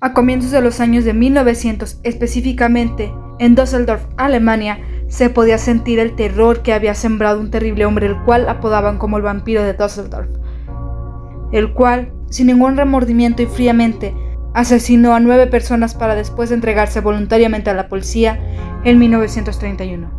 A comienzos de los años de 1900, específicamente en Düsseldorf, Alemania, se podía sentir el terror que había sembrado un terrible hombre, el cual apodaban como el vampiro de Düsseldorf, el cual, sin ningún remordimiento y fríamente, asesinó a 9 personas para después entregarse voluntariamente a la policía en 1931.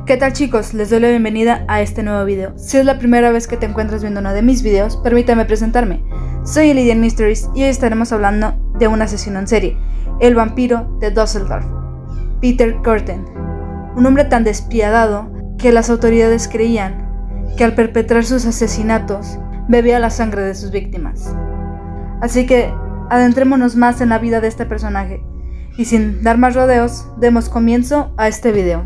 ¿Qué tal, chicos? Les doy la bienvenida a este nuevo video. Si es la primera vez que te encuentras viendo uno de mis videos, permítame presentarme. Soy Elidian Mysteries y hoy estaremos hablando de un asesino en serie, el vampiro de Düsseldorf, Peter Kürten, un hombre tan despiadado que las autoridades creían que al perpetrar sus asesinatos bebía la sangre de sus víctimas. Así que adentrémonos más en la vida de este personaje y sin dar más rodeos, demos comienzo a este video.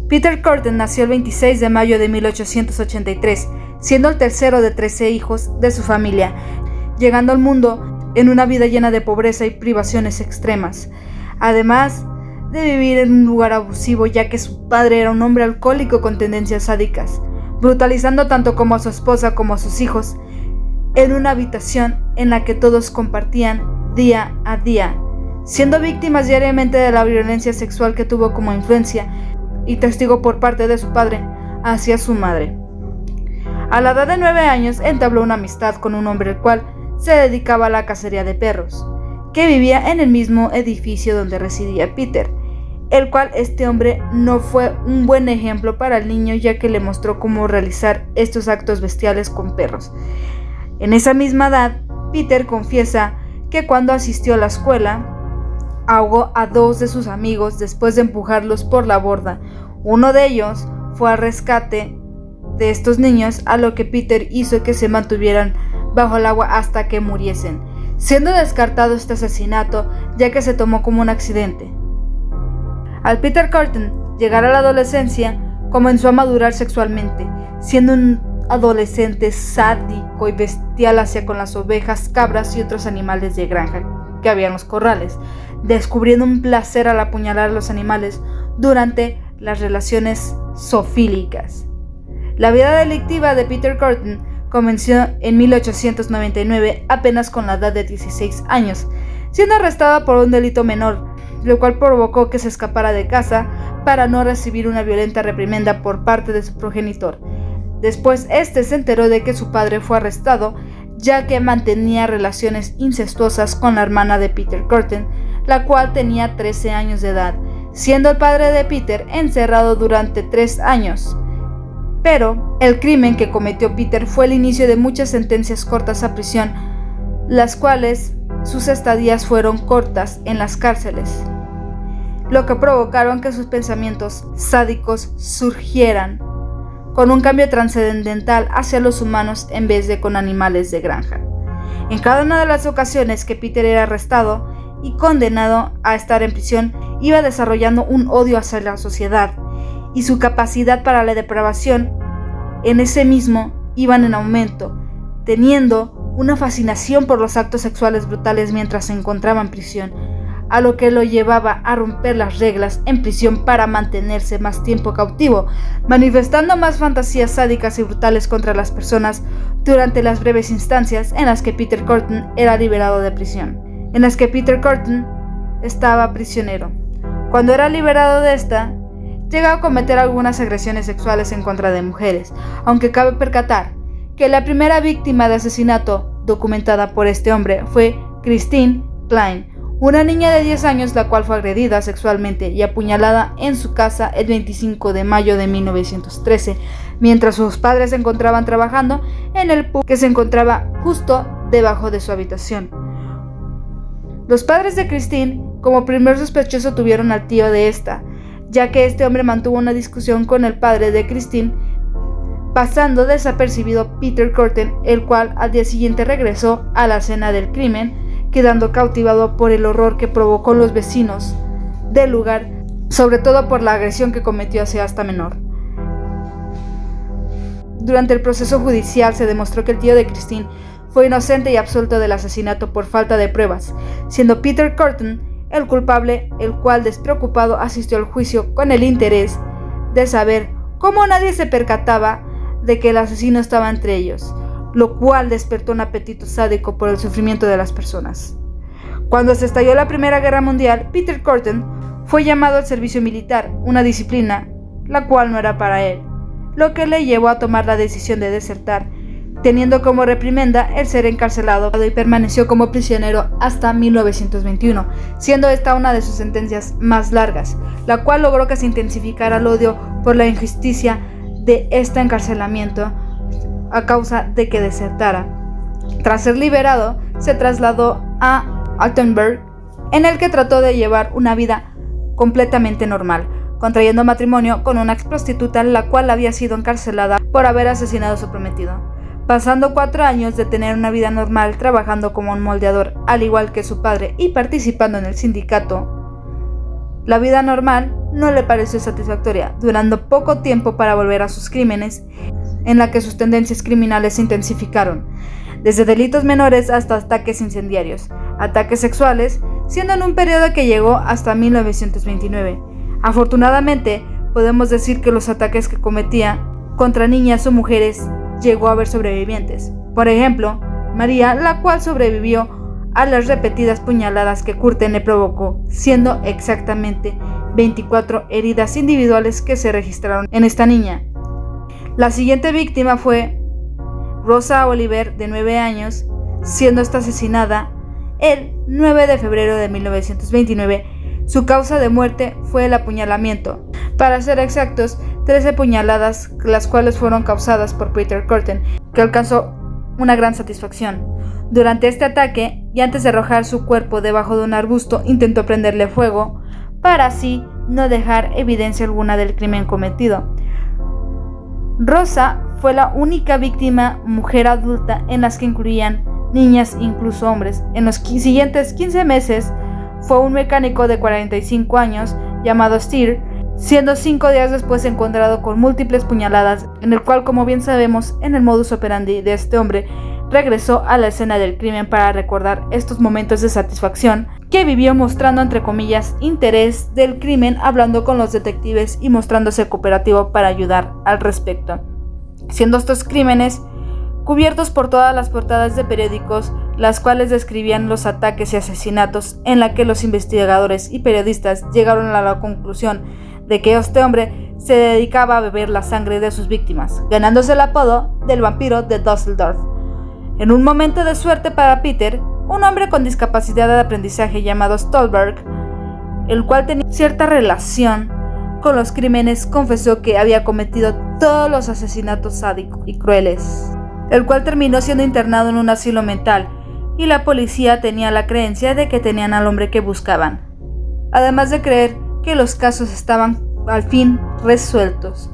Peter Kürten nació el 26 de mayo de 1883, siendo el tercero de 13 hijos de su familia, llegando al mundo en una vida llena de pobreza y privaciones extremas, además de vivir en un lugar abusivo, ya que su padre era un hombre alcohólico con tendencias sádicas, brutalizando tanto como a su esposa como a sus hijos, en una habitación en la que todos compartían día a día, siendo víctimas diariamente de la violencia sexual que tuvo como influencia y testigo por parte de su padre hacia su madre. A la edad de 9 años entabló una amistad con un hombre el cual se dedicaba a la cacería de perros, que vivía en el mismo edificio donde residía Peter, el cual este hombre no fue un buen ejemplo para el niño, ya que le mostró cómo realizar estos actos bestiales con perros. En esa misma edad, Peter confiesa que cuando asistió a la escuela, ahogó a 2 de sus amigos después de empujarlos por la borda. Uno de ellos fue al rescate de estos niños, a lo que Peter hizo que se mantuvieran bajo el agua hasta que muriesen, siendo descartado este asesinato ya que se tomó como un accidente. Al Peter Kürten llegar a la adolescencia, comenzó a madurar sexualmente, siendo un adolescente sádico y bestial hacia con las ovejas, cabras y otros animales de granja que había en los corrales, descubriendo un placer al apuñalar a los animales durante las relaciones zoofílicas. La vida delictiva de Peter Kürten comenzó en 1899, apenas con la edad de 16 años, siendo arrestado por un delito menor, lo cual provocó que se escapara de casa para no recibir una violenta reprimenda por parte de su progenitor. Después, este se enteró de que su padre fue arrestado, ya que mantenía relaciones incestuosas con la hermana de Peter Kürten, la cual tenía 13 años de edad, siendo el padre de Peter encerrado durante 3 años. Pero el crimen que cometió Peter fue el inicio de muchas sentencias cortas a prisión, las cuales sus estadías fueron cortas en las cárceles, lo que provocaron que sus pensamientos sádicos surgieran, con un cambio trascendental hacia los humanos en vez de con animales de granja. En cada una de las ocasiones que Peter era arrestado y condenado a estar en prisión, iba desarrollando un odio hacia la sociedad, y su capacidad para la depravación en ese mismo iban en aumento, teniendo una fascinación por los actos sexuales brutales mientras se encontraba en prisión, a lo que lo llevaba a romper las reglas en prisión para mantenerse más tiempo cautivo, manifestando más fantasías sádicas y brutales contra las personas durante las breves instancias en las que Peter Kürten era liberado de prisión, en las que Peter Kürten estaba prisionero. Cuando era liberado de esta, llegó a cometer algunas agresiones sexuales en contra de mujeres, aunque cabe percatar que la primera víctima de asesinato documentada por este hombre fue Christine Klein, una niña de 10 años la cual fue agredida sexualmente y apuñalada en su casa el 25 de mayo de 1913, mientras sus padres se encontraban trabajando en el pub que se encontraba justo debajo de su habitación. Los padres de Christine, como primer sospechoso, tuvieron al tío de esta, ya que este hombre mantuvo una discusión con el padre de Christine, pasando desapercibido Peter Kürten, el cual al día siguiente regresó a la escena del crimen, quedando cautivado por el horror que provocó los vecinos del lugar, sobre todo por la agresión que cometió hacia esta menor. Durante el proceso judicial se demostró que el tío de Christine fue inocente y absuelto del asesinato por falta de pruebas, siendo Peter Kürten el culpable, el cual despreocupado asistió al juicio con el interés de saber cómo nadie se percataba de que el asesino estaba entre ellos, lo cual despertó un apetito sádico por el sufrimiento de las personas. Cuando se estalló la Primera Guerra Mundial, Peter Kürten fue llamado al servicio militar, una disciplina la cual no era para él, lo que le llevó a tomar la decisión de desertar, teniendo como reprimenda el ser encarcelado, y permaneció como prisionero hasta 1921, siendo esta una de sus sentencias más largas, la cual logró que se intensificara el odio por la injusticia de este encarcelamiento a causa de que desertara. Tras ser liberado, se trasladó a Altenburg, en el que trató de llevar una vida completamente normal, contrayendo matrimonio con una ex prostituta, la cual había sido encarcelada por haber asesinado a su prometido. Pasando 4 años de tener una vida normal, trabajando como un moldeador, al igual que su padre, y participando en el sindicato, la vida normal no le pareció satisfactoria, durando poco tiempo para volver a sus crímenes, en la que sus tendencias criminales se intensificaron, desde delitos menores hasta ataques incendiarios, ataques sexuales, siendo en un periodo que llegó hasta 1929. Afortunadamente, podemos decir que los ataques que cometía contra niñas o mujeres llegó a haber sobrevivientes. Por ejemplo, María, la cual sobrevivió a las repetidas puñaladas que Kürten le provocó, siendo exactamente 24 heridas individuales que se registraron en esta niña. La siguiente víctima fue Rosa Oliver, de 9 años, siendo esta asesinada el 9 de febrero de 1929. Su causa de muerte fue el apuñalamiento. Para ser exactos, 13 puñaladas, las cuales fueron causadas por Peter Kürten, que alcanzó una gran satisfacción. Durante este ataque, y antes de arrojar su cuerpo debajo de un arbusto, intentó prenderle fuego, para así no dejar evidencia alguna del crimen cometido. Rosa fue la única víctima mujer adulta, en las que incluían niñas e incluso hombres. En los siguientes 15 meses, fue un mecánico de 45 años llamado Steer, siendo 5 días después encontrado con múltiples puñaladas, en el cual, como bien sabemos, en el modus operandi de este hombre, regresó a la escena del crimen para recordar estos momentos de satisfacción que vivió, mostrando entre comillas interés del crimen, hablando con los detectives y mostrándose cooperativo para ayudar al respecto, siendo estos crímenes cubiertos por todas las portadas de periódicos, las cuales describían los ataques y asesinatos, en la que los investigadores y periodistas llegaron a la conclusión de que este hombre se dedicaba a beber la sangre de sus víctimas, ganándose el apodo del vampiro de Düsseldorf. En un momento de suerte para Peter, un hombre con discapacidad de aprendizaje llamado Stolberg, el cual tenía cierta relación con los crímenes, confesó que había cometido todos los asesinatos sádicos y crueles, el cual terminó siendo internado en un asilo mental, y la policía tenía la creencia de que tenían al hombre que buscaban, además de creer que los casos estaban al fin resueltos,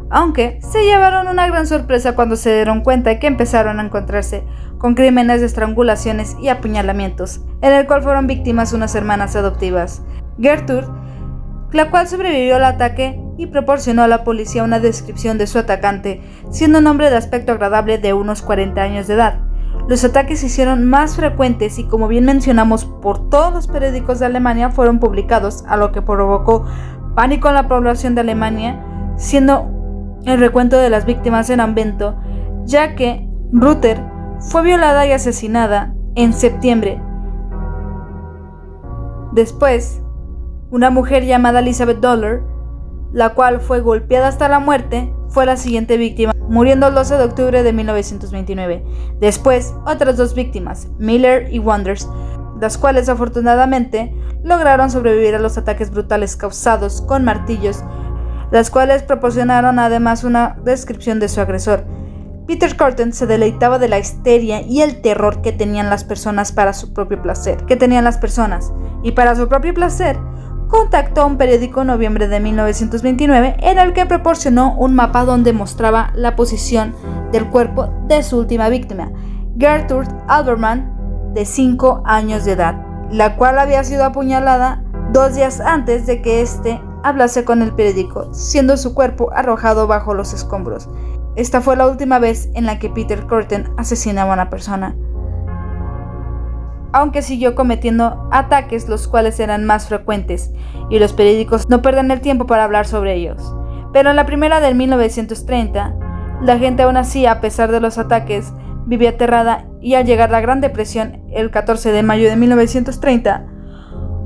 aunque se llevaron una gran sorpresa cuando se dieron cuenta de que empezaron a encontrarse con crímenes de estrangulaciones y apuñalamientos, en el cual fueron víctimas unas hermanas adoptivas, Gertrude, la cual sobrevivió al ataque y proporcionó a la policía una descripción de su atacante, siendo un hombre de aspecto agradable de unos 40 años de edad. Los ataques se hicieron más frecuentes y, como bien mencionamos, por todos los periódicos de Alemania fueron publicados, a lo que provocó pánico en la población de Alemania, siendo el recuento de las víctimas en aumento, ya que Ruther fue violada y asesinada en septiembre. Después, una mujer llamada Elizabeth Dollar, la cual fue golpeada hasta la muerte, fue la siguiente víctima, muriendo el 12 de octubre de 1929. Después, otras 2 víctimas, Miller y Wonders, las cuales afortunadamente lograron sobrevivir a los ataques brutales causados con martillos, las cuales proporcionaron además una descripción de su agresor. Peter Kürten se deleitaba de la histeria y el terror que tenían las personas para su propio placer, y para su propio placer contactó a un periódico en noviembre de 1929, en el que proporcionó un mapa donde mostraba la posición del cuerpo de su última víctima, Gertrude Alberman, de 5 años de edad, la cual había sido apuñalada 2 días antes de que éste hablase con el periódico, siendo su cuerpo arrojado bajo los escombros. Esta fue la última vez en la que Peter Kürten asesinaba a una persona. aunque siguió cometiendo ataques los cuales eran más frecuentes, y los periódicos no pierden el tiempo para hablar sobre ellos. Pero en la primera del 1930, la gente aún así, a pesar de los ataques, vivía aterrada, y al llegar la Gran Depresión, el 14 de mayo de 1930,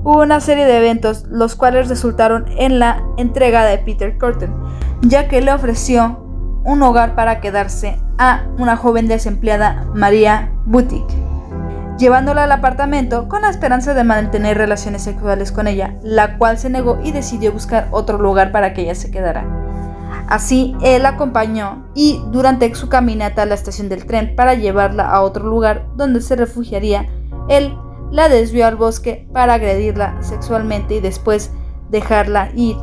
hubo una serie de eventos los cuales resultaron en la entrega de Peter Kürten, ya que le ofreció un hogar para quedarse a una joven desempleada, Maria Butic, llevándola al apartamento con la esperanza de mantener relaciones sexuales con ella, la cual se negó y decidió buscar otro lugar para que ella se quedara. Así, él la acompañó y durante su caminata a la estación del tren para llevarla a otro lugar donde se refugiaría, él la desvió al bosque para agredirla sexualmente y después dejarla ir.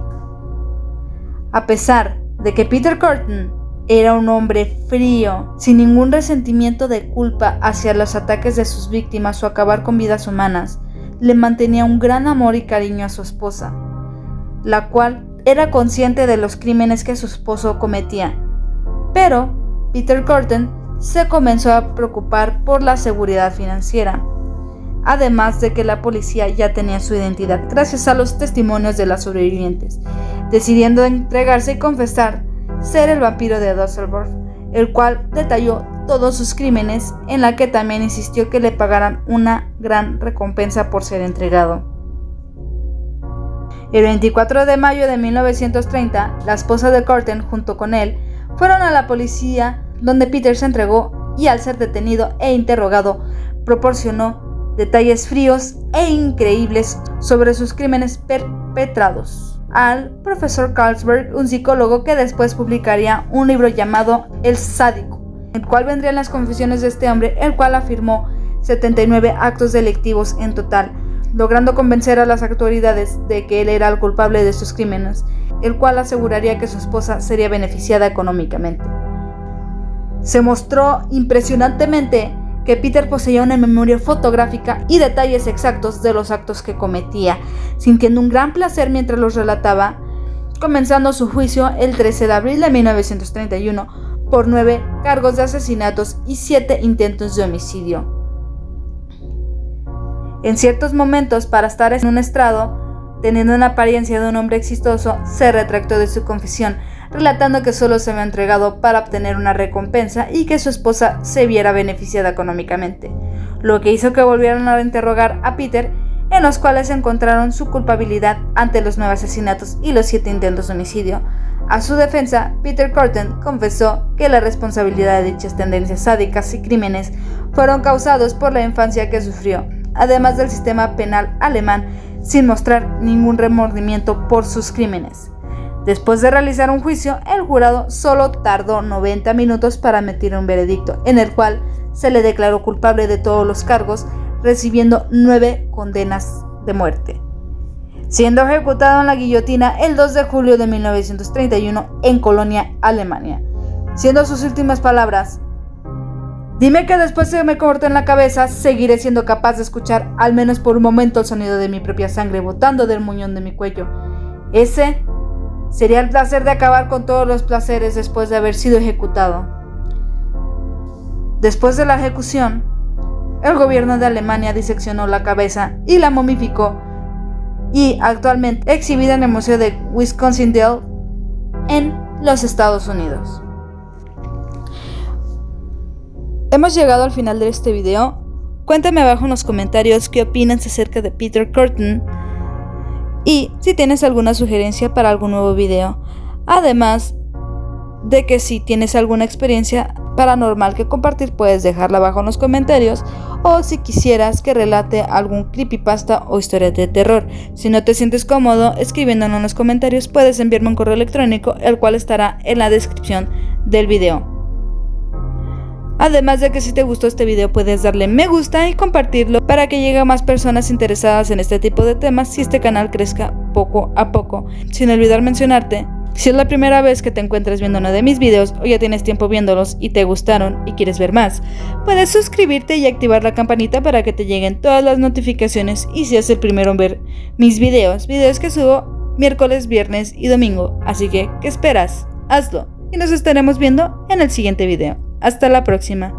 A pesar de que Peter Kürten era un hombre frío, sin ningún resentimiento de culpa hacia los ataques de sus víctimas o acabar con vidas humanas, le mantenía un gran amor y cariño a su esposa, la cual era consciente de los crímenes que su esposo cometía. Pero Peter Kürten se comenzó a preocupar por la seguridad financiera, además de que la policía ya tenía su identidad gracias a los testimonios de las sobrevivientes, decidiendo entregarse y confesar ser el vampiro de Düsseldorf, el cual detalló todos sus crímenes, en la que también insistió que le pagaran una gran recompensa por ser entregado. El 24 de mayo de 1930, la esposa de Kürten junto con él fueron a la policía, donde Peter se entregó y al ser detenido e interrogado proporcionó detalles fríos e increíbles sobre sus crímenes perpetrados al profesor Carlsberg, un psicólogo que después publicaría un libro llamado El Sádico, el cual vendrían las confesiones de este hombre, el cual afirmó 79 actos delictivos en total, logrando convencer a las autoridades de que él era el culpable de estos crímenes, el cual aseguraría que su esposa sería beneficiada económicamente. Se mostró impresionantemente que Peter poseía una memoria fotográfica y detalles exactos de los actos que cometía, sintiendo un gran placer mientras los relataba, comenzando su juicio el 13 de abril de 1931 por 9 cargos de asesinatos y 7 intentos de homicidio. En ciertos momentos, para estar en un estrado, teniendo una apariencia de un hombre exitoso, se retractó de su confesión, relatando que solo se había entregado para obtener una recompensa y que su esposa se viera beneficiada económicamente, lo que hizo que volvieran a interrogar a Peter, en los cuales encontraron su culpabilidad ante los 9 asesinatos y los 7 intentos de homicidio. A su defensa, Peter Kürten confesó que la responsabilidad de dichas tendencias sádicas y crímenes fueron causados por la infancia que sufrió, además del sistema penal alemán, sin mostrar ningún remordimiento por sus crímenes. Después de realizar un juicio, el jurado solo tardó 90 minutos para emitir un veredicto, en el cual se le declaró culpable de todos los cargos, recibiendo 9 condenas de muerte, siendo ejecutado en la guillotina el 2 de julio de 1931 en Colonia, Alemania, siendo sus últimas palabras: «Dime que después que me corten la cabeza, seguiré siendo capaz de escuchar, al menos por un momento, el sonido de mi propia sangre botando del muñón de mi cuello. Ese sería el placer de acabar con todos los placeres después de haber sido ejecutado». Después de la ejecución, el gobierno de Alemania diseccionó la cabeza y la momificó, y actualmente exhibida en el Museo de Wisconsin-Dells en los Estados Unidos. Hemos llegado al final de este video. Cuéntame abajo en los comentarios qué opinas acerca de Peter Kürten y si tienes alguna sugerencia para algún nuevo video. Además de que si tienes alguna experiencia paranormal que compartir, puedes dejarla abajo en los comentarios, o si quisieras que relate algún creepypasta o historia de terror. Si no te sientes cómodo escribiéndolo en los comentarios, puedes enviarme un correo electrónico, el cual estará en la descripción del video. Además de que si te gustó este video, puedes darle me gusta y compartirlo para que llegue a más personas interesadas en este tipo de temas y este canal crezca poco a poco. Sin olvidar mencionarte, si es la primera vez que te encuentras viendo uno de mis videos o ya tienes tiempo viéndolos y te gustaron y quieres ver más, puedes suscribirte y activar la campanita para que te lleguen todas las notificaciones y seas el primero en ver mis videos que subo miércoles, viernes y domingo. Así que, ¿qué esperas? Hazlo y nos estaremos viendo en el siguiente video. Hasta la próxima.